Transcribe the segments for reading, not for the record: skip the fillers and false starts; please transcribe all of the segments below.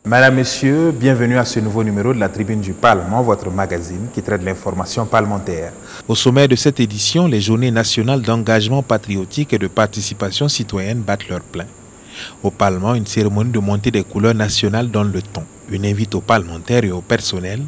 Madame, Messieurs, bienvenue à ce nouveau numéro de la Tribune du Parlement, votre magazine qui traite l'information parlementaire. Au sommet de cette édition, les journées nationales d'engagement patriotique et de participation citoyenne battent leur plein. Au Parlement, une cérémonie de montée des couleurs nationales donne le ton. Une invite aux parlementaires et au personnel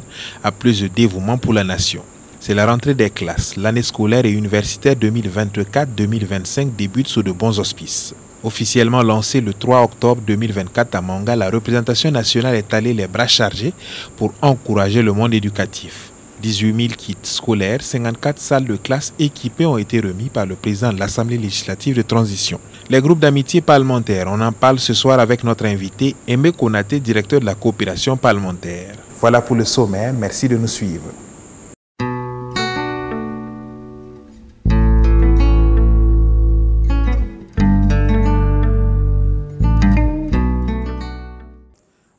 à plus de dévouement pour la nation. C'est la rentrée des classes. L'année scolaire et universitaire 2024-2025 débute sous de bons auspices. Officiellement lancée le 3 octobre 2024 à Manga, la représentation nationale est allée les bras chargés pour encourager le monde éducatif. 18 000 kits scolaires, 54 salles de classe équipées ont été remis par le président de l'Assemblée législative de transition. Les groupes d'amitié parlementaire, on en parle ce soir avec notre invité, Aimé Konaté, directeur de la coopération parlementaire. Voilà pour le sommaire, merci de nous suivre.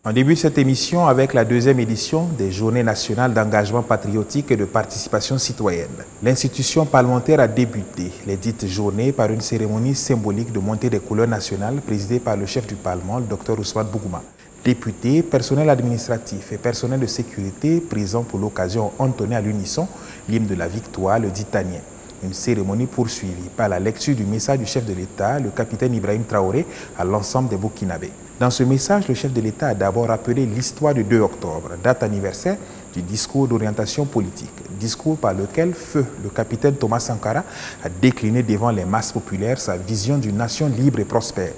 On débute cette émission avec la deuxième édition des Journées nationales d'engagement patriotique et de participation citoyenne. L'institution parlementaire a débuté les dites journées par une cérémonie symbolique de montée des couleurs nationales présidée par le chef du Parlement, le Dr Ousmane Bougouma. Députés, personnel administratif et personnel de sécurité présents pour l'occasion ont entonné à l'unisson l'hymne de la victoire, le Ditanien. Une cérémonie poursuivie par la lecture du message du chef de l'État, le capitaine Ibrahim Traoré, à l'ensemble des Burkinabés. Dans ce message, le chef de l'État a d'abord rappelé l'histoire du 2 octobre, date anniversaire du discours d'orientation politique, discours par lequel feu le capitaine Thomas Sankara a décliné devant les masses populaires sa vision d'une nation libre et prospère.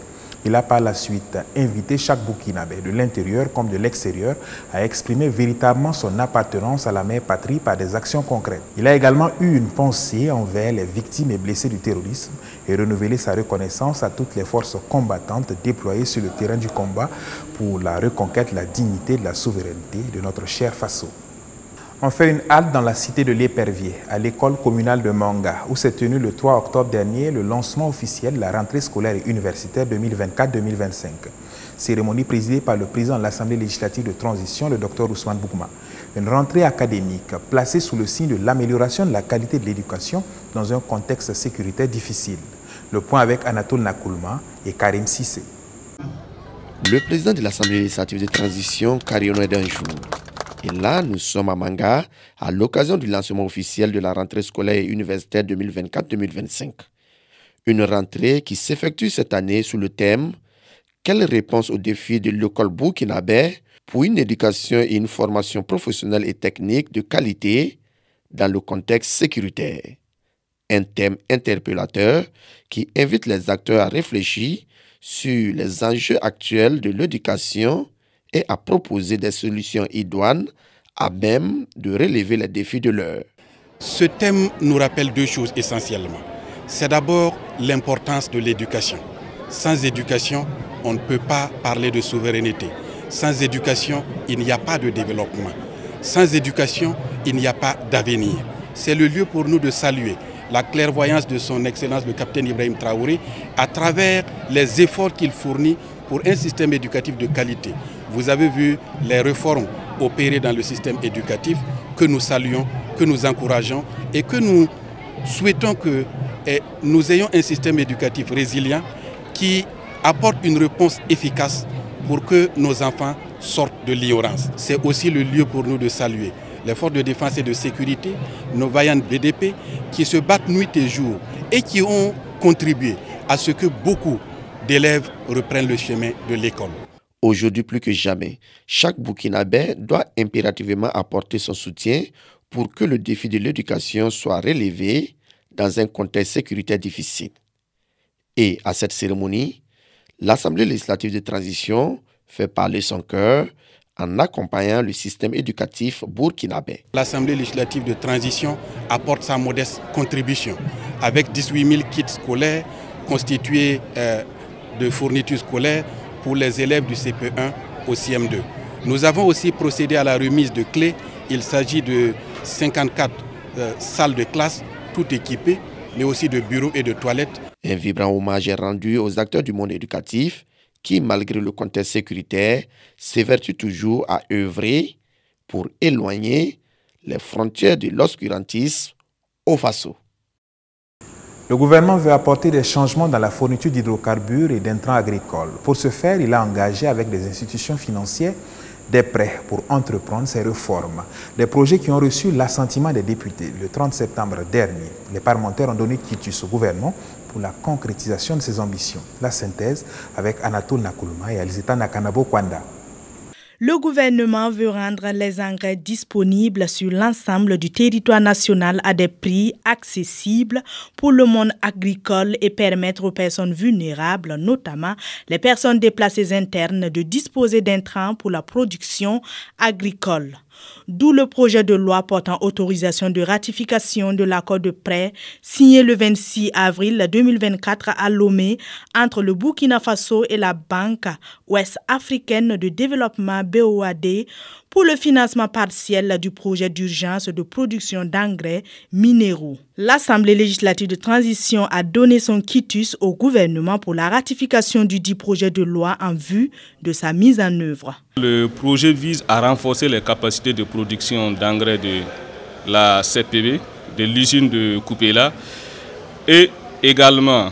Il a par la suite invité chaque Burkinabé, de l'intérieur comme de l'extérieur, à exprimer véritablement son appartenance à la mère patrie par des actions concrètes. Il a également eu une pensée envers les victimes et blessés du terrorisme et renouvelé sa reconnaissance à toutes les forces combattantes déployées sur le terrain du combat pour la reconquête de la dignité et de la souveraineté de notre cher Faso. On fait une halte dans la cité de l'Épervier, à l'école communale de Manga, où s'est tenu le 3 octobre dernier le lancement officiel de la rentrée scolaire et universitaire 2024-2025. Cérémonie présidée par le président de l'Assemblée législative de transition, le Dr Ousmane Bougouma. Une rentrée académique placée sous le signe de l'amélioration de la qualité de l'éducation dans un contexte sécuritaire difficile. Le point avec Anatole Nakoulma et Karim Sissé. Le président de l'Assemblée législative de transition, Karim Danjou. Et là, nous sommes à Manga, à l'occasion du lancement officiel de la rentrée scolaire et universitaire 2024-2025. Une rentrée qui s'effectue cette année sous le thème « Quelle réponse aux défis de l'école burkinabé pour une éducation et une formation professionnelle et technique de qualité dans le contexte sécuritaire ?» Un thème interpellateur qui invite les acteurs à réfléchir sur les enjeux actuels de l'éducation et à proposer des solutions idoines à même de relever les défis de l'heure. Ce thème nous rappelle deux choses essentiellement. C'est d'abord l'importance de l'éducation. Sans éducation, on ne peut pas parler de souveraineté. Sans éducation, il n'y a pas de développement. Sans éducation, il n'y a pas d'avenir. C'est le lieu pour nous de saluer la clairvoyance de son Excellence le capitaine Ibrahim Traoré à travers les efforts qu'il fournit pour un système éducatif de qualité. Vous avez vu les réformes opérées dans le système éducatif que nous saluons, que nous encourageons et que nous souhaitons que nous ayons un système éducatif résilient qui apporte une réponse efficace pour que nos enfants sortent de l'ignorance. C'est aussi le lieu pour nous de saluer les forces de défense et de sécurité, nos vaillants BDP qui se battent nuit et jour et qui ont contribué à ce que beaucoup d'élèves reprennent le chemin de l'école. Aujourd'hui plus que jamais, chaque Burkinabé doit impérativement apporter son soutien pour que le défi de l'éducation soit relevé dans un contexte sécuritaire difficile. Et à cette cérémonie, l'Assemblée législative de transition fait parler son cœur en accompagnant le système éducatif burkinabé. L'Assemblée législative de transition apporte sa modeste contribution avec 18 000 kits scolaires constitués de fournitures scolaires pour les élèves du CP1 au CM2. Nous avons aussi procédé à la remise de clés. Il s'agit de 54 salles de classe, toutes équipées, mais aussi de bureaux et de toilettes. Un vibrant hommage est rendu aux acteurs du monde éducatif qui, malgré le contexte sécuritaire, s'évertuent toujours à œuvrer pour éloigner les frontières de l'obscurantisme au Faso. Le gouvernement veut apporter des changements dans la fourniture d'hydrocarbures et d'intrants agricoles. Pour ce faire, il a engagé avec des institutions financières des prêts pour entreprendre ces réformes. Des projets qui ont reçu l'assentiment des députés. Le 30 septembre dernier, les parlementaires ont donné quitus au gouvernement pour la concrétisation de ces ambitions. La synthèse avec Anatole Nakuluma et Alizeta Nakanabo Kwanda. Le gouvernement veut rendre les engrais disponibles sur l'ensemble du territoire national à des prix accessibles pour le monde agricole et permettre aux personnes vulnérables, notamment les personnes déplacées internes, de disposer d'intrants pour la production agricole. D'où le projet de loi portant autorisation de ratification de l'accord de prêt signé le 26 avril 2024 à Lomé entre le Burkina Faso et la Banque ouest-africaine de développement BOAD pour le financement partiel du projet d'urgence de production d'engrais minéraux. L'Assemblée législative de transition a donné son quitus au gouvernement pour la ratification du dit projet de loi en vue de sa mise en œuvre. Le projet vise à renforcer les capacités de production d'engrais de la CPB, de l'usine de Koupéla, et également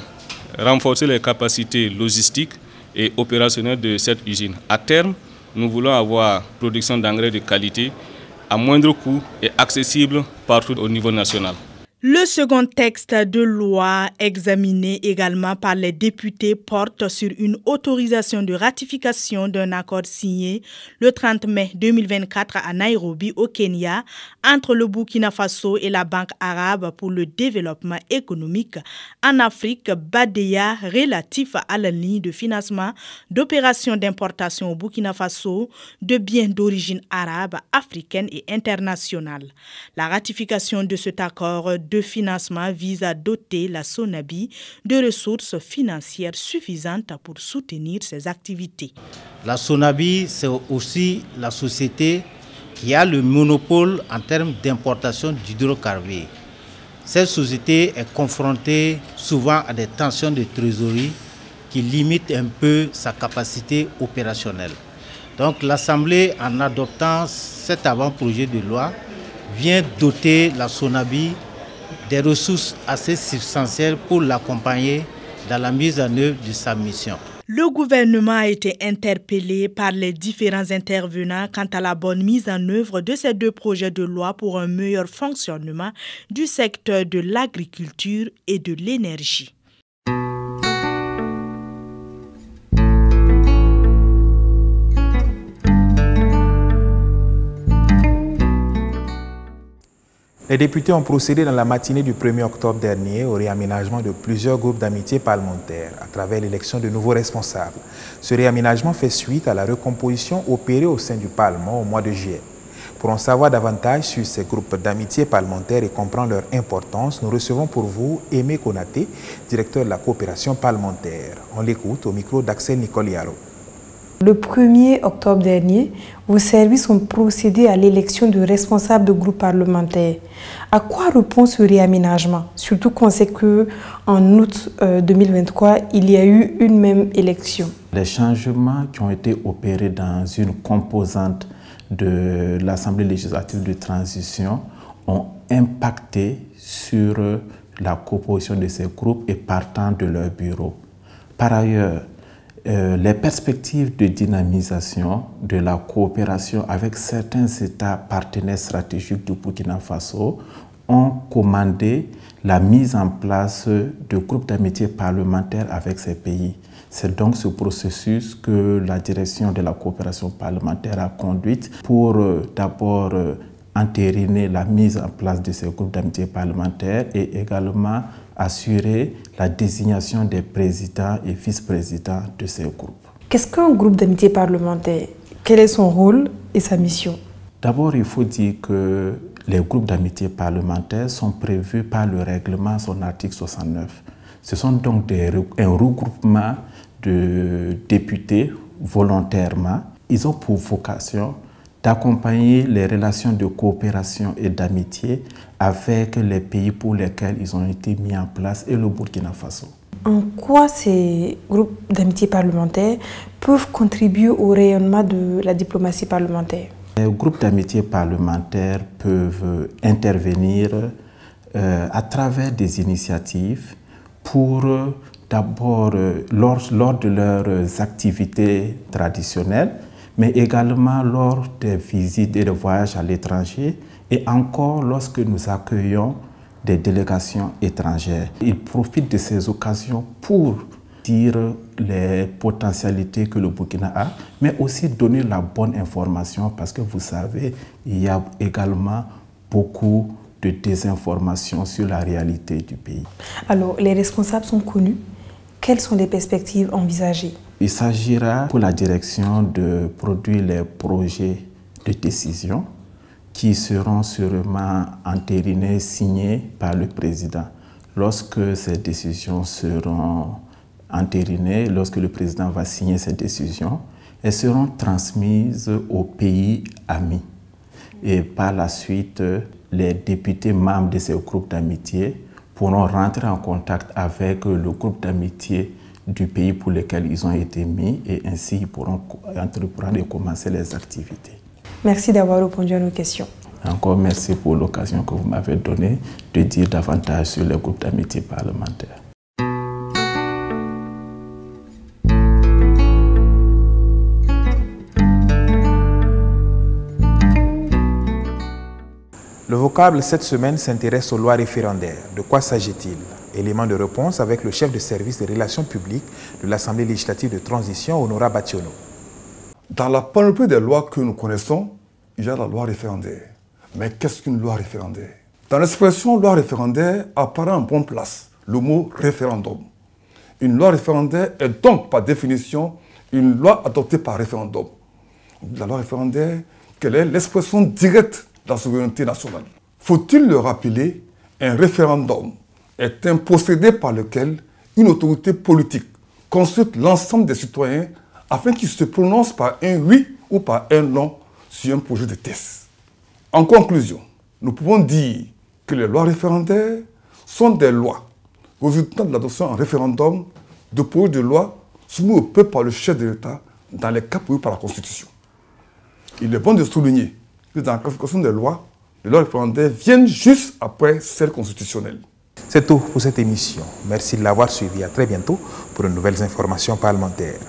renforcer les capacités logistiques et opérationnelles de cette usine. À terme, nous voulons avoir production d'engrais de qualité à moindre coût et accessible partout au niveau national. Le second texte de loi examiné également par les députés porte sur une autorisation de ratification d'un accord signé le 30 mai 2024 à Nairobi au Kenya entre le Burkina Faso et la Banque arabe pour le développement économique en Afrique, BADEA, relatif à la ligne de financement d'opérations d'importation au Burkina Faso de biens d'origine arabe, africaine et internationale. La ratification de cet accord de financement vise à doter la SONABI de ressources financières suffisantes pour soutenir ses activités. La SONABI, c'est aussi la société qui a le monopole en termes d'importation d'hydrocarbures. Cette société est confrontée souvent à des tensions de trésorerie qui limitent un peu sa capacité opérationnelle. Donc l'Assemblée, en adoptant cet avant-projet de loi, vient doter la SONABI des ressources assez substantielles pour l'accompagner dans la mise en œuvre de sa mission. Le gouvernement a été interpellé par les différents intervenants quant à la bonne mise en œuvre de ces deux projets de loi pour un meilleur fonctionnement du secteur de l'agriculture et de l'énergie. Les députés ont procédé dans la matinée du 1er octobre dernier au réaménagement de plusieurs groupes d'amitié parlementaires à travers l'élection de nouveaux responsables. Ce réaménagement fait suite à la recomposition opérée au sein du Parlement au mois de juillet. Pour en savoir davantage sur ces groupes d'amitié parlementaires et comprendre leur importance, nous recevons pour vous Aimé Konaté, directeur de la coopération parlementaire. On l'écoute au micro d'Axel Nicoliaro. Le 1er octobre dernier, vos services ont procédé à l'élection de responsables de groupes parlementaires. À quoi répond ce réaménagement? Surtout qu'on sait qu'en août 2023, il y a eu une même élection. Les changements qui ont été opérés dans une composante de l'Assemblée législative de transition ont impacté sur la composition de ces groupes et partant de leur bureau. Par ailleurs, les perspectives de dynamisation de la coopération avec certains États partenaires stratégiques du Burkina Faso ont commandé la mise en place de groupes d'amitié parlementaires avec ces pays. C'est donc ce processus que la direction de la coopération parlementaire a conduite pour d'abord entériner la mise en place de ces groupes d'amitié parlementaires et également assurer la désignation des présidents et vice-présidents de ces groupes. Qu'est-ce qu'un groupe d'amitié parlementaire? Quel est son rôle et sa mission? D'abord, il faut dire que les groupes d'amitié parlementaires sont prévus par le règlement, son article 69. Ce sont donc un regroupement de députés volontairement. Ils ont pour vocation d'accompagner les relations de coopération et d'amitié avec les pays pour lesquels ils ont été mis en place et le Burkina Faso. En quoi ces groupes d'amitié parlementaires peuvent contribuer au rayonnement de la diplomatie parlementaire? Les groupes d'amitié parlementaires peuvent intervenir à travers des initiatives pour d'abord lors de leurs activités traditionnelles, mais également lors des visites et des voyages à l'étranger, et encore lorsque nous accueillons des délégations étrangères. Ils profitent de ces occasions pour dire les potentialités que le Burkina a, mais aussi donner la bonne information, parce que vous savez, il y a également beaucoup de désinformation sur la réalité du pays. Alors, les responsables sont connus. Quelles sont les perspectives envisagées? Il s'agira pour la direction de produire les projets de décision qui seront sûrement entérinés, signés par le président. Lorsque ces décisions seront entérinées, lorsque le président va signer ces décisions, elles seront transmises aux pays amis. Et par la suite, les députés membres de ces groupes d'amitié pourront rentrer en contact avec le groupe d'amitié du pays pour lequel ils ont été mis, et ainsi ils pourront entreprendre et commencer les activités. Merci d'avoir répondu à nos questions. Encore merci pour l'occasion que vous m'avez donnée de dire davantage sur le groupe d'amitié parlementaire. Le vocable cette semaine s'intéresse aux lois référendaires. De quoi s'agit-il? Élément de réponse avec le chef de service des relations publiques de l'Assemblée législative de transition, Honora Bationo. Dans la panoplie des lois que nous connaissons, il y a la loi référendaire. Mais qu'est-ce qu'une loi référendaire? Dans l'expression loi référendaire apparaît en bonne place le mot référendum. Une loi référendaire est donc par définition une loi adoptée par référendum. La loi référendaire, quelle est l'expression directe de la souveraineté nationale? Faut-il le rappeler, un référendum est un procédé par lequel une autorité politique consulte l'ensemble des citoyens afin qu'ils se prononcent par un oui ou par un non sur un projet de texte. En conclusion, nous pouvons dire que les lois référendaires sont des lois résultant de l'adoption en référendum de projets de loi soumis au peuple par le chef de l'État dans les cas prévus par la Constitution. Il est bon de souligner que dans la classification des lois, les lois référendaires viennent juste après celles constitutionnelles. C'est tout pour cette émission. Merci de l'avoir suivi. À très bientôt pour de nouvelles informations parlementaires.